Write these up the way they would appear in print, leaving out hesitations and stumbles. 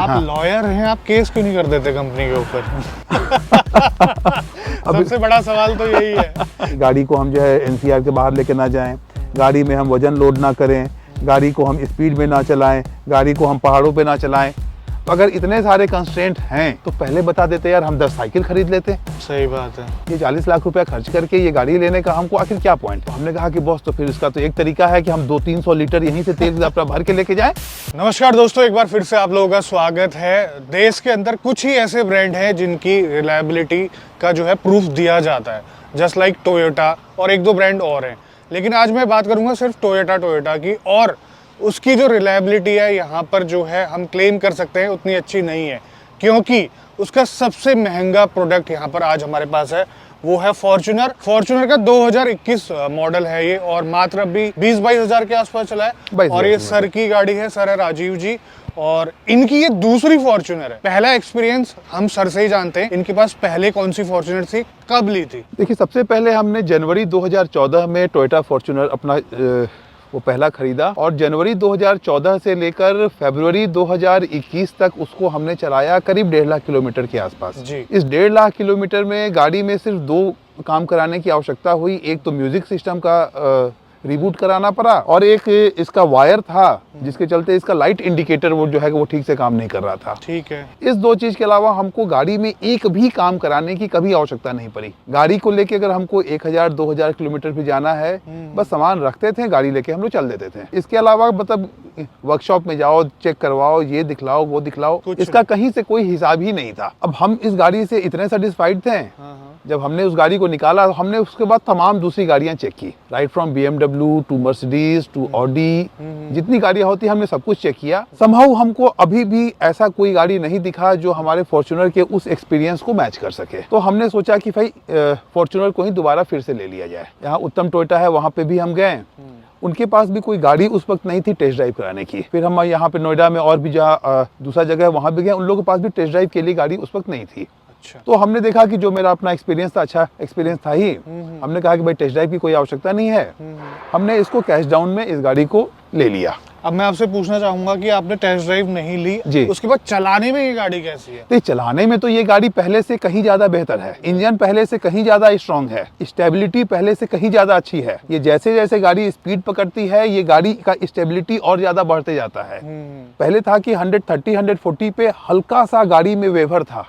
आप लॉयर हैं, आप केस क्यों नहीं कर देते कंपनी के ऊपर? सबसे बड़ा सवाल तो यही है। गाड़ी को हम जो है एनसीआर के बाहर लेके ना जाएं, गाड़ी में हम वजन लोड ना करें, गाड़ी को हम स्पीड में ना चलाएं, गाड़ी को हम पहाड़ों पे ना चलाएं। तो अगर इतने सारे कंस्ट्रेंट हैं तो पहले बता देते यार, हम 10 साइकिल खरीद लेते। सही बात है। ये 40 लाख रुपया खर्च करके ये गाड़ी लेने का हमको आखिर क्या पॉइंट? तो हमने कहा कि बॉस, तो फिर इसका तो एक तरीका है कि हम 200-300 लीटर यहीं से तेल अपना भर के लेके जाएं। नमस्कार दोस्तों, एक बार फिर से आप लोगों का स्वागत है। देश के अंदर कुछ ही ऐसे ब्रांड हैं जिनकी रिलायबिलिटी का जो है प्रूफ दिया जाता है, जस्ट लाइक टोयोटा और एक दो ब्रांड और हैं। लेकिन आज मैं बात करूंगा सिर्फ टोयोटा की, और उसकी जो रिलायबिलिटी है यहाँ पर जो है हम क्लेम कर सकते हैं उतनी अच्छी नहीं है, क्योंकि उसका सबसे महंगा प्रोडक्ट यहाँ पर आज हमारे पास है, वो है फॉर्च्यूनर का 2021 मॉडल है ये, और मात्र अभी 20-22 हज़ार के आसपास चला है। और ये सर की गाड़ी है, सर है राजीव जी, और इनकी ये दूसरी फॉर्च्यूनर है। पहला एक्सपीरियंस हम सर से ही जानते हैं, इनके पास पहले कौन सी फॉर्च्यूनर थी, कब ली थी? देखिए, सबसे पहले हमने जनवरी 2014 में टोयोटा फॉर्च्यूनर अपना वो पहला खरीदा, और जनवरी 2014 से लेकर फरवरी 2021 तक उसको हमने चलाया करीब 1.5 लाख किलोमीटर के आसपास जी। इस 1.5 लाख किलोमीटर में गाड़ी में सिर्फ 2 काम कराने की आवश्यकता हुई। एक तो म्यूजिक सिस्टम का रिबूट कराना पड़ा, और एक इसका वायर था जिसके चलते इसका लाइट इंडिकेटर वो जो है वो ठीक से काम नहीं कर रहा था। ठीक है। इस 2 चीज के अलावा हमको गाड़ी में एक भी काम कराने की कभी आवश्यकता नहीं पड़ी। गाड़ी को लेके अगर हमको 1000-2000 किलोमीटर भी जाना है, बस सामान रखते थे, गाड़ी लेके हम लोग चल देते थे। इसके अलावा मतलब वर्कशॉप में जाओ, चेक करवाओ, ये दिखलाओ, वो दिखलाओ, इसका कहीं से कोई हिसाब ही नहीं था। अब हम इस गाड़ी से इतने सेटिस्फाइड थे, जब हमने उस गाड़ी को निकाला तो हमने उसके बाद तमाम दूसरी गाड़ियां चेक की, right from BMW to Mercedes to Audi, जितनी गाड़ियां होती हमने सब कुछ चेक किया। समहाउ हमको अभी भी ऐसा कोई गाड़ी नहीं दिखा जो हमारे फॉर्च्यूनर के उस एक्सपीरियंस को मैच कर सके। तो हमने सोचा कि भाई फॉर्च्यूनर को ही दोबारा फिर से ले लिया जाए। यहाँ उत्तम टोयोटा है, वहां पे भी हम गए, उनके पास भी कोई गाड़ी उस वक्त नहीं थी टेस्ट ड्राइव कराने की। फिर हम यहाँ पे नोएडा में और भी जहाँ दूसरा जगह है वहां भी गए, उन लोगों के पास भी टेस्ट ड्राइव के लिए गाड़ी उस वक्त नहीं थी। तो हमने देखा कि जो मेरा अपना एक्सपीरियंस था, अच्छा एक्सपीरियंस था ही, हमने कहा कि भाई टेस्ट ड्राइव की कोई आवश्यकता नहीं है। हमने इसको कैश डाउन में इस गाड़ी को ले लिया। अब मैं आपसे पूछना चाहूंगा कि आपने टेस्ट ड्राइव नहीं ली जी, उसके बाद चलाने में ये गाड़ी कैसी है? तो चलाने में तो ये गाड़ी पहले से कहीं ज्यादा बेहतर है। इंजन पहले से कहीं ज्यादा स्ट्रांग है, स्टेबिलिटी पहले से कहीं ज्यादा अच्छी है। ये जैसे जैसे गाड़ी स्पीड पकड़ती है, ये गाड़ी का स्टेबिलिटी और ज्यादा बढ़ते जाता है। पहले था कि 130-140 पे हल्का सा गाड़ी में वेवर था,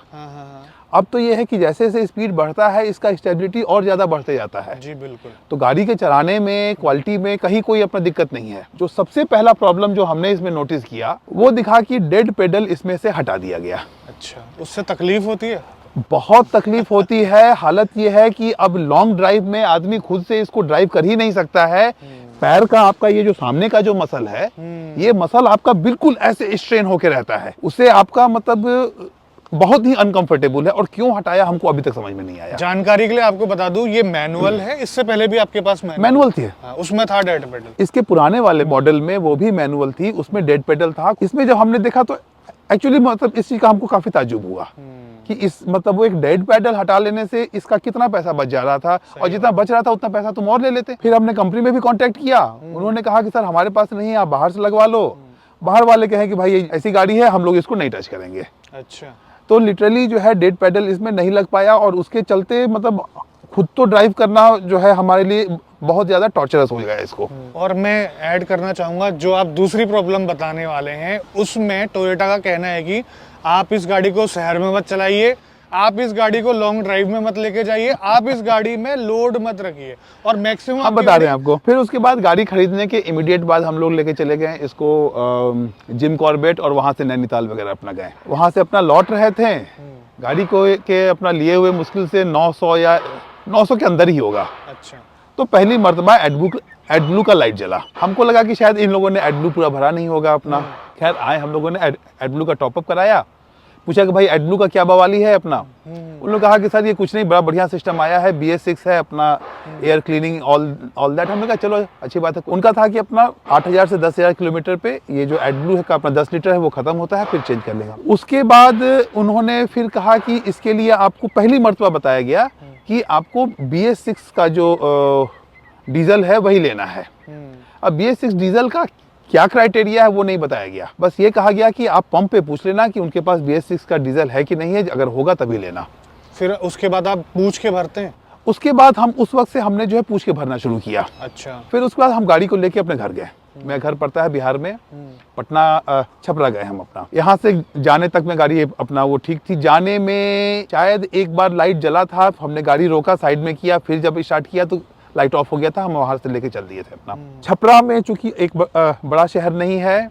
अब तो ये है कि जैसे जैसे स्पीड बढ़ता है इसका स्टेबिलिटी और ज्यादा बढ़ते जाता है। जी बिल्कुल। तो गाड़ी के चलाने में, क्वालिटी में कहीं कोई अपना दिक्कत नहीं है। जो सबसे पहला प्रॉब्लम जो हमने इसमें नोटिस किया वो दिखा कि डेड पेडल इसमें से हटा दिया गया। अच्छा, उससे तकलीफ होती है? बहुत तकलीफ होती है। हालत ये है कि अब लॉन्ग ड्राइव में आदमी खुद से इसको ड्राइव कर ही नहीं सकता है। पैर का आपका ये जो सामने का जो मसल है, ये मसल आपका बिल्कुल ऐसे स्ट्रेन होके रहता है, उससे आपका मतलब बहुत ही अनकंफर्टेबल है। और क्यों हटाया हमको अभी तक समझ में नहीं आया। जानकारी के लिए आपको बता दूं, ये मैनुअल है, इससे पहले भी आपके पास मैनुअल थी। उसमें था डेड पेडल। इसके पुराने वाले मॉडल में वो भी मैनुअल थी, उसमें डेड पेडल था। इसमें जब हमने देखा तो एक्चुअली मतलब इस चीज का हमको काफी ताज्जुब हुआ कि इस मतलब वो एक डेड पेडल हटा लेने से इसका कितना पैसा बच जा रहा था, और जितना बच रहा था उतना पैसा तुम और ले लेते। फिर हमने कंपनी में भी कांटेक्ट किया, उन्होंने कहा कि सर हमारे पास नहीं है, आप बाहर से लगवा लो। बाहर वाले कहे कि भाई ऐसी गाड़ी है, हम लोग इसको नहीं टच करेंगे। अच्छा। तो लिटरली जो है डेड पेडल इसमें नहीं लग पाया, और उसके चलते मतलब खुद तो ड्राइव करना जो है हमारे लिए बहुत ज्यादा टॉर्चरस हो गया इसको। और मैं ऐड करना चाहूंगा, जो आप दूसरी प्रॉब्लम बताने वाले हैं उसमें टोयोटा का कहना है कि आप इस गाड़ी को शहर में मत चलाइए, आप इस गाड़ी को लॉन्ग ड्राइव में मत लेके जाइए, आप इस गाड़ी में लोड मत रखिए, और मैक्सिमम हम बता रहे हैं आपको। फिर उसके बाद गाड़ी खरीदने के इमीडिएट बाद हम लोग लेके चले गए इसको जिम कॉर्बेट, और वहां से नैनीताल वगैरह अपना गए। वहां से अपना लौट रहे थे, गाड़ी को के अपना लिए हुए मुश्किल से 900 या 900 के अंदर ही होगा। अच्छा। तो पहली मर्तबा एडब्लू का लाइट जला। हमको लगा कि शायद इन लोगों ने एडब्लू पूरा भरा नहीं होगा अपना। खैर आए, हम लोगों ने एडब्लू का टॉपअप कराया, पूछा कि भाई एडब्लू का क्या बवाली है अपना। उन्होंने कहा कि सर ये कुछ नहीं, बड़ा बढ़िया सिस्टम आया है, BS6 है अपना, एयर क्लीनिंग ऑल दैट। हमने कहा चलो अच्छी बात है। उनका था कि अपना 8000 से 10000 किलोमीटर पे ये जो एडब्लू है का अपना 10 लीटर है वो खत्म होता है, फिर चेंज कर लेगा। उसके बाद उन्होंने फिर कहा कि इसके लिए आपको पहली मर्तबा बताया गया कि आपको BS6 का जो डीजल है वही लेना है। अब BS6 डीजल का क्या क्राइटेरिया है वो नहीं बताया गया, बस ये कहा गया कि आप पंप पे पूछ लेना कि उनके पास BS6 का डीजल है कि नहीं है, अगर होगा तभी लेना। फिर उसके बाद आप पूछ के भरते हैं? उसके बाद हम उस वक्त से हमने जो है पूछ के भरना शुरू किया। अच्छा। फिर उसके बाद हम गाड़ी को लेके अपने घर गए। मेरा घर पड़ता है बिहार में, पटना छपरा गए हम अपना। यहाँ से जाने तक में गाड़ी अपना वो ठीक थी। जाने में शायद एक बार लाइट जला था, हमने गाड़ी रोका, साइड में किया, फिर जब स्टार्ट किया तो लाइट ऑफ हो गया था, हम वहां से लेके चल दिए थे अपना। छपरा में चूंकि एक बड़ा शहर नहीं है,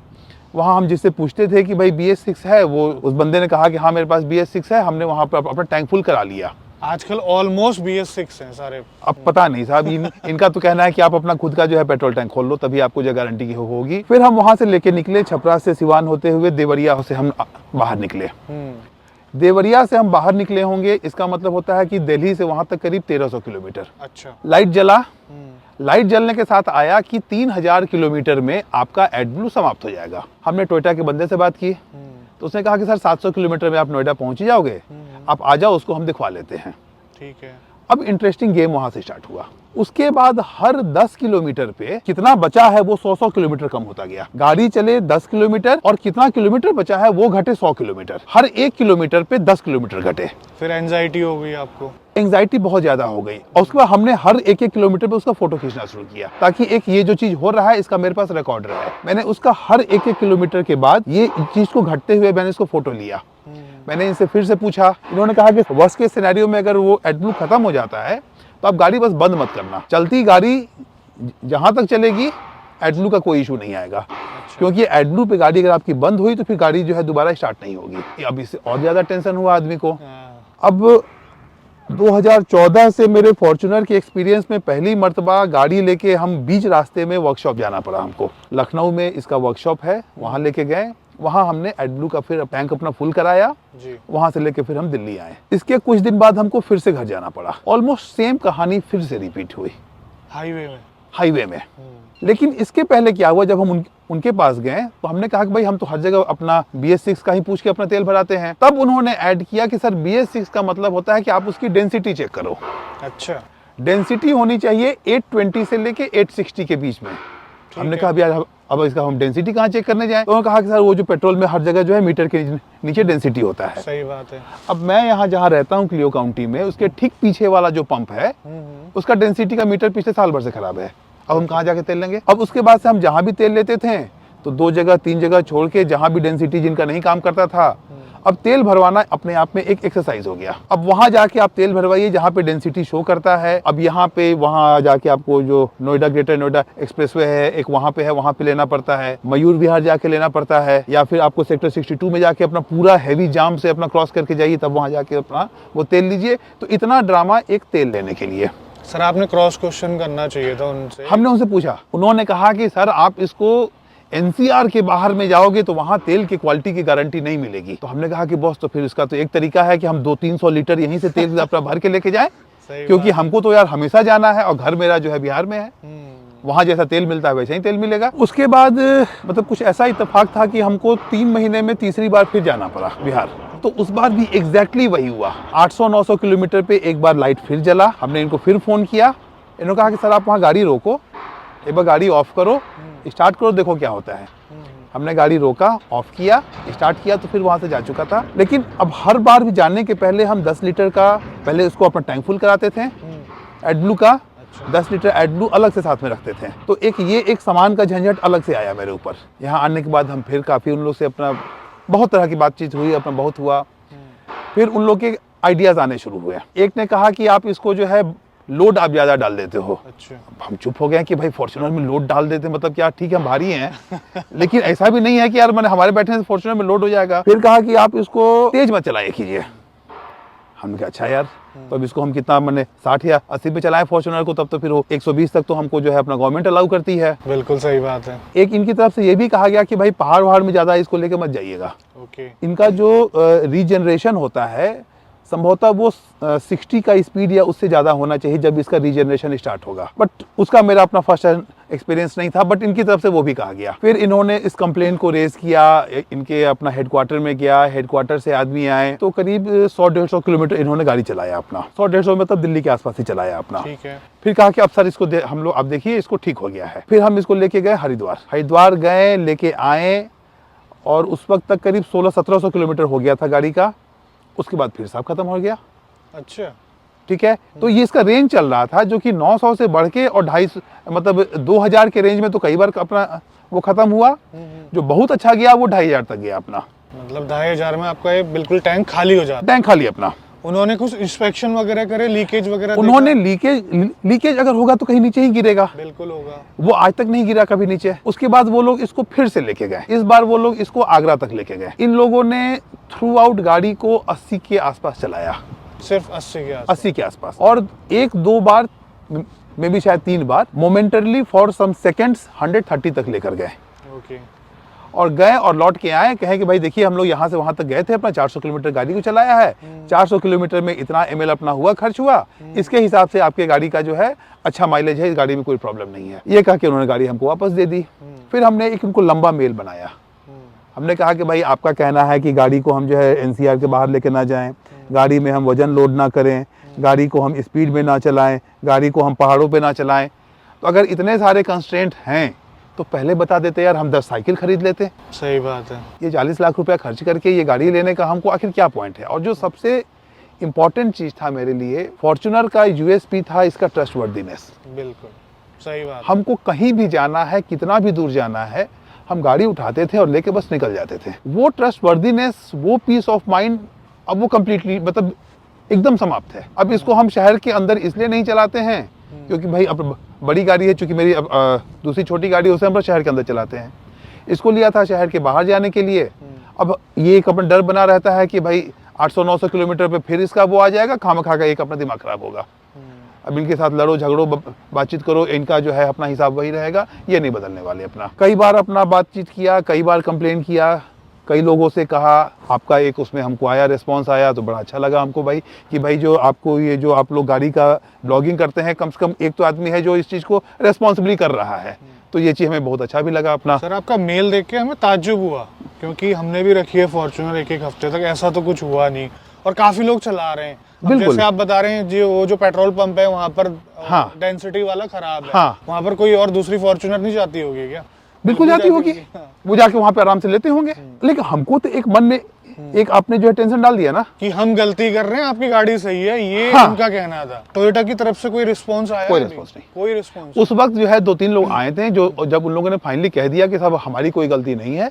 वहाँ हम जिससे पूछते थे कि भाई BS6 है, वो उस बंदे ने कहा कि हाँ मेरे पास BS6 है। हमने वहाँ पर अपना टैंक फुल करा लिया। आजकल ऑलमोस्ट BS6 हैं सारे। अब पता नहीं साहब, इनका तो कहना है कि आप अपना खुद का जो है पेट्रोल टैंक खोल लो, तभी आपको जो गारंटी की होगी। फिर हम वहां से लेके निकले, छपरा से सिवान होते हुए देवरिया से हम बाहर निकले। देवरिया से हम बाहर निकले होंगे, इसका मतलब होता है कि दिल्ली से वहां तक करीब 1300 किलोमीटर। अच्छा। लाइट जला, लाइट जलने के साथ आया कि 3000 किलोमीटर में आपका एडब्लू समाप्त हो जाएगा। हमने टोयोटा के बंदे से बात की, तो उसने कहा कि सर 700 किलोमीटर में आप नोएडा पहुंच ही जाओगे, आप आ जाओ, उसको हम दिखवा लेते हैं। ठीक है। अब इंटरेस्टिंग गेम वहां से स्टार्ट हुआ। उसके बाद हर 10 किलोमीटर पे कितना बचा है वो 100 किलोमीटर कम होता गया। गाड़ी चले 10 किलोमीटर और कितना किलोमीटर बचा है वो घटे 100 किलोमीटर। हर 1 किलोमीटर पे 10 किलोमीटर घटे। फिर एंजाइटी हो गई आपको? एंजाइटी बहुत ज्यादा हो गई, और उसके बाद हमने हर 1-1 किलोमीटर पे उसका फोटो खींचना शुरू किया, ताकि एक ये जो चीज हो रहा है इसका मेरे पास रिकॉर्डर है। मैंने उसका हर 1-1 किलोमीटर के बाद ये चीज को घटते हुए मैंने इसको फोटो लिया। मैंने इनसे फिर से पूछा, इन्होंने कहा कि वर्स्ट केस सिनेरियो में अगर वो एडब्लू खत्म हो जाता है तो आप गाड़ी बस बंद मत करना, चलती गाड़ी जहां तक चलेगी एडब्लू का कोई इशू नहीं आएगा। क्योंकि एडब्लू पे गाड़ी अगर आपकी बंद हुई तो फिर गाड़ी जो है दोबारा स्टार्ट नहीं होगी। अब इससे और ज्यादा टेंशन हुआ आदमी को। अब 2014 से मेरे फॉर्च्यूनर के एक्सपीरियंस में पहली मर्तबा गाड़ी लेके हम बीच रास्ते में वर्कशॉप जाना पड़ा हमको। लखनऊ में इसका वर्कशॉप है, वहां लेके गए। वहां हमने एडब्लू का फिर टैंक अपना फुल कराया जी। वहां से लेके फिर हम दिल्ली आए। इसके कुछ दिन बाद हमको फिर से घर जाना पड़ा। ऑलमोस्ट सेम कहानी फिर से रिपीट हुई हाईवे में। लेकिन इसके पहले क्या हुआ, जब हम उनके पास गए तो हमने कहा कि भाई हम तो हर जगह अपना BS6 का ही पूछ के अपना तेल भराते हैं। तब उन्होंने ऐड किया कि सर BS6 का मतलब होता है कि आप उसकी डेंसिटी चेक करो। अच्छा। डेंसिटी होनी चाहिए 820 से लेके 860 के बीच में। हमने कहा यार अब इसका हम डेंसिटी कहाँ चेक करने जाएं? तो उन्होंने कहा कि सर वो जो पेट्रोल में हर जगह जो है मीटर के नीचे डेंसिटी होता है। सही बात है। अब मैं यहाँ जहाँ रहता हूँ क्लियो काउंटी में, उसके ठीक पीछे वाला जो पंप है उसका डेंसिटी का मीटर पिछले साल भर से खराब है। अब हम कहाँ जाके तेल लेंगे? अब उसके बाद से हम जहाँ भी तेल लेते थे तो 2 जगह 3 जगह छोड़ के, जहाँ भी डेंसिटी जिनका नहीं काम करता था, अब तेल भरवाना अपने आप में एक एक्सरसाइज हो गया। अब वहां जाके आप तेल भरवाइए जहाँ पे डेंसिटी शो करता है। अब यहाँ पे वहां जाके आपको जो नोएडा ग्रेटर नोएडा एक्सप्रेसवे है एक वहां पे है, वहां पे लेना पड़ता है। मयूर विहार जाके लेना पड़ता है, या फिर आपको सेक्टर 62 में जाके अपना पूरा हैवी जाम से अपना क्रॉस करके जाइए, तब वहां जाके अपना वो तेल लीजिए। तो इतना ड्रामा एक तेल लेने के लिए। सर आपने क्रॉस क्वेश्चन करना चाहिए था उनसे। हमने उनसे पूछा, उन्होंने कहा कि सर आप इसको NCR के बाहर में जाओगे तो वहां तेल की क्वालिटी की गारंटी नहीं मिलेगी। तो हमने कहा कि बॉस तो फिर इसका तो एक तरीका है कि हम 200-300 लीटर यहीं से तेल अपना भर के लेके जाएं, क्योंकि हमको तो यार हमेशा जाना है और घर मेरा जो है बिहार में है। वहां जैसा तेल मिलता है वैसे ही तेल मिलेगा। उसके बाद मतलब कुछ ऐसा इत्तेफाक था कि हमको 3 महीने में तीसरी बार फिर जाना पड़ा बिहार। तो उस बार भी एग्जैक्टली वही हुआ। 800-900 किलोमीटर पे एक बार लाइट फिर जला। हमने इनको फिर फोन किया, इन्होंने कहा कि सर आप वहाँ गाड़ी रोको, एक बार गाड़ी ऑफ करो, स्टार्ट करो, देखो क्या होता है। हमने गाड़ी रोका, ऑफ किया, स्टार्ट किया तो फिर वहां से जा चुका था। लेकिन अब हर बार भी जाने के पहले हम 10 लीटर का पहले उसको अपना टैंक फुल कराते थे एडब्लू का। 10 लीटर एडब्लू अलग से साथ में रखते थे। तो एक सामान का झंझट अलग से आया मेरे ऊपर। यहाँ आने के बाद हम फिर काफी उन लोग से अपना बहुत तरह की बातचीत हुई, अपना बहुत हुआ। फिर उन लोग के आइडियाज आने शुरू हुए। एक ने कहा कि आप इसको जो है लोड आप ज्यादा डाल देते हो। अच्छा। हम चुप हो गए कि भाई फॉर्च्यूनर में लोड डाल देते मतलब क्या, ठीक है हम भारी हैं लेकिन ऐसा भी नहीं है कि यार मैंने हमारे बैठने से फॉर्च्यूनर में लोड हो जाएगा। फिर कहा कि आप इसको तेज मत चलाया कीजिए। हमने कहा अच्छा यार, तो अब इसको हम कितना मैंने 60 या 80 पे चलाए फॉर्च्यूनर को, तब तो फिर वो 120 तक तो हमको जो है अपना गवर्नमेंट अलाउ करती है। बिल्कुल सही बात है। एक इनकी तरफ से ये भी कहा गया कि भाई पहाड़ वहाड़ में ज्यादा इसको लेके मत जाइएगा। ओके। इनका जो रीजनरेशन होता है संभवतः वो 60 का स्पीड या उससे ज़्यादा होना चाहिए जब इसका रीजनरेशन स्टार्ट होगा, बट उसका मेरा अपना फर्स्ट एक्सपीरियंस नहीं था, बट इनकी तरफ से वो भी कहा गया। फिर इन्होंने इस कंप्लेन को रेज किया, इनके अपना हेडक्वार्टर में गया, हेडक्वार्टर से आदमी आए, तो करीब 100-150 किलोमीटर इन्होंने गाड़ी चलाया अपना, 100-150 मतलब दिल्ली के आसपास ही चलाया अपना। ठीक है। फिर कहा कि अब सर इसको हम लोग अब देखिए इसको ठीक हो गया है। फिर हम इसको लेके गए हरिद्वार गए, लेके आए, और उस वक्त तक करीब 1600-1700 किलोमीटर हो गया था गाड़ी का। उसके बाद फिर साहब खत्म हो गया। अच्छा, ठीक है। तो ये इसका रेंज चल रहा था जो कि 900 से बढ़ के और 250 मतलब 2000 के रेंज में तो कई बार अपना वो खत्म हुआ। जो बहुत अच्छा गया वो 2500 तक गया अपना। मतलब 2500 में आपका ये बिल्कुल टैंक खाली हो जाता है। टैंक खाली अपना। उन्होंने कुछ इंस्पेक्शन वगैरह करे, लीकेज वगैरह उन्होंने लीकेज अगर होगा तो कहीं नीचे ही गिरेगा। बिल्कुल होगा। वो आज तक नहीं गिरा कभी नीचे। उसके बाद वो लोग इसको फिर से लेके गए। इस बार वो लोग इसको आगरा तक लेके गए। इन लोगों ने थ्रू आउट गाड़ी को 80 के आसपास चलाया। सिर्फ 80 के आसपास। और 1-2 बार में भी शायद 3 बार मोमेंटरली फॉर सम सेकंड्स 130 तक लेकर गए। ओके। और गए और लौट के आए, कहे कि भाई देखिए हम लोग यहाँ से वहां तक गए थे, अपना 400 किलोमीटर गाड़ी को चलाया है, 400 किलोमीटर में इतना ml अपना हुआ, खर्च हुआ, इसके हिसाब से आपके गाड़ी का जो है अच्छा माइलेज है, इस गाड़ी में कोई प्रॉब्लम नहीं है। ये कहा कि उन्होंने गाड़ी हमको वापस दे दी। फिर हमने एक उनको लंबा मेल बनाया। हमने कहा कि भाई आपका कहना है कि गाड़ी को हम जो है NCR के बाहर लेके ना जाएं, गाड़ी में हम वजन लोड ना करें, गाड़ी को हम स्पीड में ना चलाएं, गाड़ी को हम पहाड़ों पे ना चलाएं। तो अगर इतने सारे कंस्ट्रेंट हैं तो पहले बता देते यार, हम 10 साइकिल खरीद लेते। सही बात है। ये 40 लाख रुपया खर्च करके ये गाड़ी लेने का हमको आखिर क्या पॉइंट है। और जो सबसे इम्पोर्टेंट चीज़ था मेरे लिए, फॉर्च्यूनर का USP था इसका ट्रस्टवर्दीनेस। बिल्कुल सही बात। हमको कहीं भी जाना है, कितना भी दूर जाना है, हम गाड़ी उठाते थे और लेके बस निकल जाते थे। वो ट्रस्टवर्दीनेस, वो पीस ऑफ माइंड अब वो कंप्लीटली मतलब एकदम समाप्त है। अब इसको हम शहर के अंदर इसलिए नहीं चलाते हैं क्योंकि भाई अब बड़ी गाड़ी है, चूंकि मेरी अब दूसरी छोटी गाड़ी, उसे हम शहर के अंदर चलाते हैं। इसको लिया था शहर के बाहर जाने के लिए। अब ये एक अपना डर बना रहता है कि भाई 800-900 किलोमीटर पे फिर इसका वो आ जाएगा, खामखा का एक अपना दिमाग खराब होगा। अब इनके साथ लड़ो झगड़ो बातचीत करो, इनका जो है अपना हिसाब वही रहेगा, ये नहीं बदलने वाले अपना। कई बार अपना बातचीत किया, कई बार कंप्लेन किया, कई लोगों से कहा। आपका एक उसमें हमको आया रिस्पांस आया तो बड़ा अच्छा लगा हमको भाई, कि भाई जो आपको ये जो आप लोग गाड़ी का ब्लॉगिंग करते हैं, कम से कम एक तो आदमी है जो इस चीज़ को रेस्पॉन्सिबली कर रहा है। तो ये चीज़ हमें बहुत अच्छा भी लगा अपना। सर आपका मेल देख के हमें ताज्जुब हुआ, क्योंकि हमने भी रखी है फॉर्च्यूनर एक हफ्ते तक, ऐसा तो कुछ हुआ नहीं और काफी लोग चला रहे हैं। बिल्कुल। जैसे आप बता रहे हैं जी, वो जो पेट्रोल पंप है वहाँ पर हाँ। डेंसिटी वाला खराब है। हाँ। वहाँ पर कोई और दूसरी फॉर्च्यूनर नहीं जाती होगी क्या? बिल्कुल जाती होगी, वो जाके वहां पे आराम से लेते होंगे। लेकिन हमको तो एक मन में एक आपने जो है टेंशन डाल दिया ना कि हम गलती कर रहे हैं, आपकी गाड़ी सही है, ये हाँ। उनका कहना था। टोयोटा की तरफ से कोई रिस्पांस आया? कोई रिस्पांस नहीं। कोई रिस्पांस। उस वक्त जो है 2-3 लोग आए थे, जो जब उन लोगों ने फाइनली कह दिया कि साहब हमारी कोई गलती नहीं है,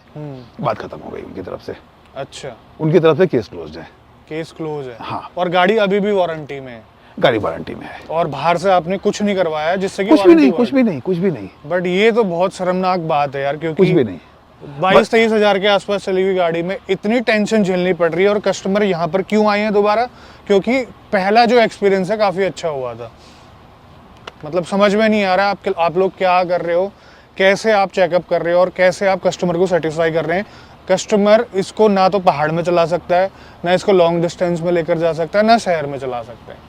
बात खत्म हो गई उनकी तरफ से। अच्छा, उनकी तरफ से केस क्लोज है। केस क्लोज है। हाँ। और गाड़ी अभी भी वारंटी में है? गाड़ी वारंटी में है। और बाहर से आपने कुछ नहीं करवाया जिससे कि कुछ भी नहीं। बट ये तो बहुत शर्मनाक बात है यार, क्योंकि कुछ भी नहीं। 22-23 हजार के आसपास चली हुई गाड़ी में इतनी टेंशन झेलनी पड़ रही है। और कस्टमर यहाँ पर क्यों आए हैं दोबारा? क्योंकि पहला जो एक्सपीरियंस है काफ़ी अच्छा हुआ था। मतलब समझ में नहीं आ रहा आप लोग क्या कर रहे हो, कैसे आप चेकअप कर रहे हो और कैसे आप कस्टमर को सेटिस्फाई कर रहे हैं। कस्टमर इसको ना तो पहाड़ में चला सकता है, ना इसको लॉन्ग डिस्टेंस में लेकर जा सकता है, ना शहर में चला सकता है।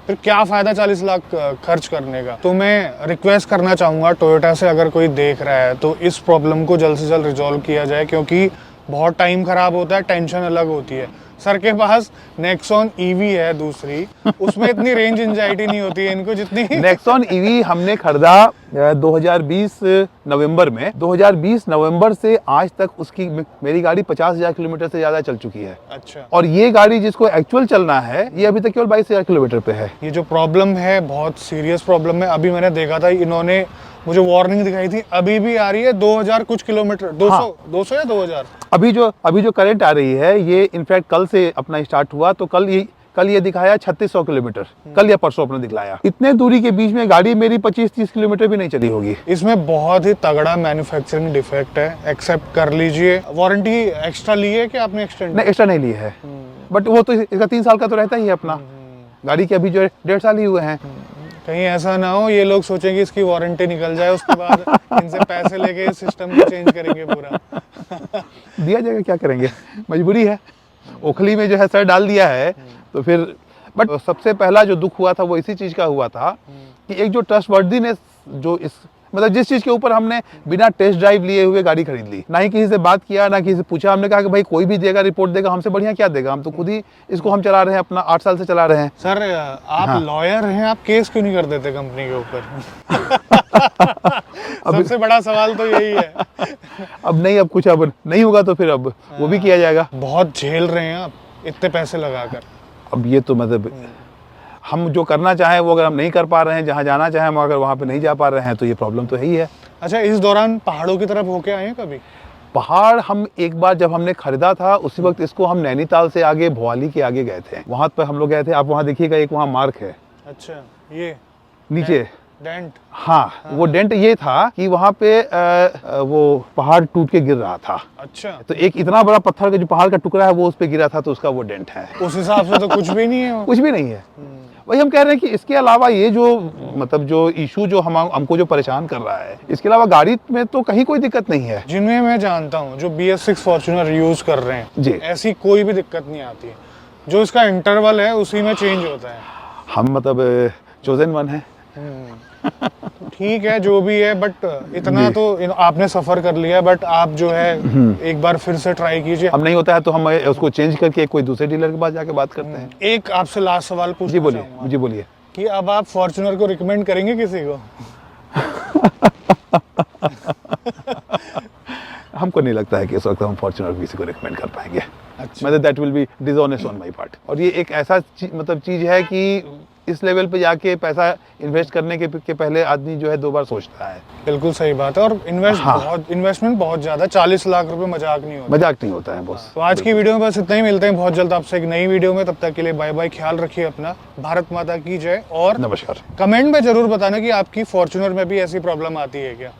फिर क्या फ़ायदा 40 लाख खर्च करने का? तो मैं रिक्वेस्ट करना चाहूँगा टोयोटा से, अगर कोई देख रहा है तो इस प्रॉब्लम को जल्द से जल्द रिजॉल्व किया जाए, क्योंकि बहुत टाइम ख़राब होता है, टेंशन अलग होती है। सर के पास नेक्सॉन ईवी है दूसरी, उसमें इतनी रेंज एंजाइटी नहीं होती है इनको जितनी। नेक्सॉन ईवी हमने खरीदा 2020 नवंबर में। 2020 नवंबर से आज तक उसकी मेरी गाड़ी 50,000 किलोमीटर से ज़्यादा चल चुकी है। अच्छा। और ये गाड़ी जिसको एक्चुअल चलना है, ये अभी तक केवल 22,000 किलोमीटर पे है। ये जो प्रॉब्लम है बहुत सीरियस प्रॉब्लम है। अभी मैंने देखा था, इन्होंने मुझे वार्निंग दिखाई थी, अभी भी आ रही है 2000 कुछ किलोमीटर, 200 या 2000। अभी जो करंट आ रही है, ये इनफैक्ट कल से अपना स्टार्ट हुआ, तो कल ये दिखाया 3600 किलोमीटर, कल या परसों अपने दिखलाया। इतने दूरी के बीच में गाड़ी मेरी 25-30 किलोमीटर भी नहीं चली होगी। इसमें बहुत ही तगड़ा मैन्युफैक्चरिंग डिफेक्ट है, एक्सेप्ट कर लीजिए। वारंटी एक्स्ट्रा ली है कि आपने एक्सटेंड? नहीं, एक्स्ट्रा नहीं ली है, बट वो तो इसका 3 साल का तो रहता ही है अपना। गाड़ी के अभी जो 1.5 साल ही हुए हैं। कहीं ऐसा ना हो ये लोग सोचें कि इसकी वारंटी निकल जाए, उसके बाद इनसे पैसे लेके इस सिस्टम को चेंज करेंगे पूरा। दिया जाएगा, क्या करेंगे, मजबूरी है। ओखली में जो है सर डाल दिया है, तो फिर बट सबसे पहला जो दुख हुआ था वो इसी चीज़ का हुआ था कि एक जो ट्रस्टवर्दीनेस जो इस मतलब जिस चीज़ के ऊपर हमने बिना टेस्ट ड्राइव लिए हुए गाड़ी खरीद ली, ना ही किसी से बात किया, ना किसी से पूछा, हमने कहा कि भाई कोई भी देगा रिपोर्ट देगा, हमसे बढ़िया क्या देगा, हम तो खुद ही इसको हम चला रहे हैं, अपना 8 साल से चला रहे हैं। सर आप लॉयर हैं, आप केस क्यों नहीं कर देते कंपनी के ऊपर? सबसे बड़ा सवाल तो यही है। अब नहीं, अब कुछ अब नहीं होगा तो फिर अब वो भी किया जाएगा। बहुत झेल रहे हैं आप इतने पैसे लगाकर। अब ये तो मतलब हम जो करना चाहें वो अगर हम नहीं कर पा रहे हैं, जहाँ जाना चाहें हम अगर वहाँ पे नहीं जा पा रहे हैं, तो ये प्रॉब्लम तो है ही है। अच्छा, इस दौरान पहाड़ों की तरफ होके आए हैं कभी? पहाड़ हम एक बार जब हमने खरीदा था उसी वक्त इसको हम नैनीताल से आगे भोवाली के आगे गए थे, वहाँ पर हम लोग गए थे। आप वहाँ देखिएगा एक वहाँ मार्क है। अच्छा, ये नीचे डेंट। हाँ, वो डेंट ये था कि वहाँ पे वो पहाड़ टूट के गिर रहा था। अच्छा, तो एक इतना बड़ा पत्थर का जो पहाड़ का टुकड़ा है वो उस पे गिरा था, तो उसका वो डेंट है। उस हिसाब से तो कुछ भी नहीं है वो। कुछ भी नहीं है। वही हम कह रहे हैं कि इसके अलावा ये जो मतलब जो इशू जो हमको जो परेशान कर रहा है, इसके अलावा गाड़ी में तो कहीं कोई दिक्कत नहीं है। जिनमें मैं जानता हूँ जो BS6 फॉर्च्यूनर यूज कर रहे हैं जी, ऐसी कोई भी दिक्कत नहीं आती है। जो इसका इंटरवल है उसी में चेंज होता है। हम मतलब चोजन वन है। ठीक है जो भी है, बट इतना तो आपने सफर कर लिया। बट आप जो है एक बार फिर से ट्राई कीजिए। अब नहीं होता है तो हम उसको चेंज करके कोई दूसरे डीलर के पास जाके बात करते हैं। एक आपसे लास्ट सवाल जी पूछना बोलिए, चाहूंगा जी बोलिए। कि अब आप फॉर्च्यूनर को रिकमेंड करेंगे किसी को? हमको नहीं लगता है कि इस वक्त हम फॉर्च्यूनर किसी को रिकमेंड कर पाएंगे। अच्छा। मतलब that will be dishonest on my part. और ये एक ऐसा मतलब चीज़ है कि इस लेवल पे जाके पैसा इन्वेस्ट करने के पहले आदमी जो है 2 बार सोचता है। बिल्कुल सही बात है। और इन्वेस्टमेंट बहुत ज्यादा, 40 लाख रुपए मजाक नहीं होता। मजाक नहीं होता है बॉस। तो आज की वीडियो में बस इतना ही। मिलते हैं बहुत जल्द आपसे एक नई वीडियो में। तब तक के लिए बाय बाय। ख्याल रखिए अपना। भारत माता की जय। और नमस्कार। कमेंट में जरूर बताना कि आपकी फॉर्च्यूनर में भी ऐसी प्रॉब्लम आती है क्या।